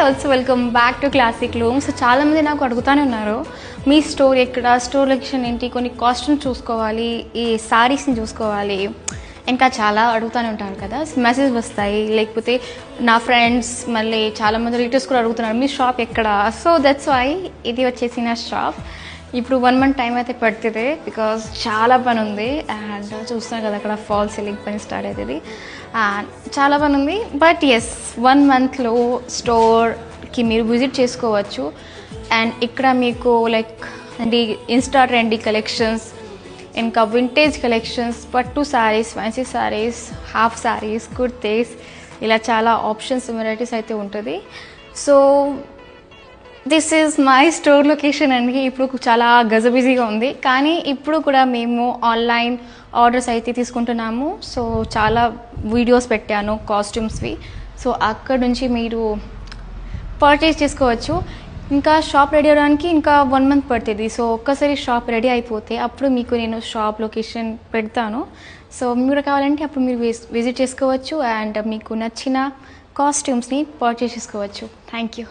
Also welcome back to classic loom. So చాలామంది నాకు అడుగుతూనే ఉన్నారు, మీ స్టోర్ ఎక్కడ, స్టోర్ లొకేషన్ ఏంటి, కొన్ని కాస్ట్యూమ్స్ చూసుకోవాలి, ఈ శారీస్ని చూసుకోవాలి, ఇంకా చాలా అడుగుతూనే ఉంటారు కదా, మెసేజ్ వస్తాయి. లేకపోతే నా ఫ్రెండ్స్ మళ్ళీ చాలామంది రిలేటివ్స్ కూడా అడుగుతున్నారు మీ షాప్ ఎక్కడ. సో దట్స్ వై ఇది వచ్చేసి నా షాప్. ఇప్పుడు 1 month టైం అయితే పడుతుంది, బికాజ్ చాలా పని ఉంది. అండ్ చూస్తున్నాను కదా అక్కడ ఫాల్ సీలింగ్ పని స్టార్ట్ అవుతుంది అండ్ చాలా పని ఉంది. బట్ ఎస్ 1 monthలో స్టోర్కి మీరు విజిట్ చేసుకోవచ్చు. అండ్ ఇక్కడ మీకు లైక్ ఇన్స్టా ట్రెండీ కలెక్షన్స్, ఇంకా వింటేజ్ కలెక్షన్స్, పట్టు శారీస్, ఫ్యాన్సీ శారీస్, హాఫ్ శారీస్, కుర్తీస్, ఇలా చాలా ఆప్షన్స్, వెరైటీస్ అయితే ఉంటుంది. So this is my store location అండి. ఇప్పుడు చాలా గజబిజీగా ఉంది, కానీ ఇప్పుడు కూడా మేము ఆన్లైన్ ఆర్డర్స్ అయితే తీసుకుంటున్నాము. సో చాలా వీడియోస్ పెట్టాను కాస్ట్యూమ్స్వి. సో అక్కడ నుంచి మీరు పర్చేస్ చేసుకోవచ్చు. ఇంకా షాప్ రెడీ అవ్వడానికి ఇంకా 1 month పడుతుంది. సో ఒక్కసారి షాప్ రెడీ అయిపోతే అప్పుడు మీకు నేను షాప్ లొకేషన్ పెడతాను. సో మీరు కావాలంటే అప్పుడు మీరు విజిట్ చేసుకోవచ్చు అండ్ మీకు నచ్చిన కాస్ట్యూమ్స్ని పర్చేస్ చేసుకోవచ్చు. Thank you.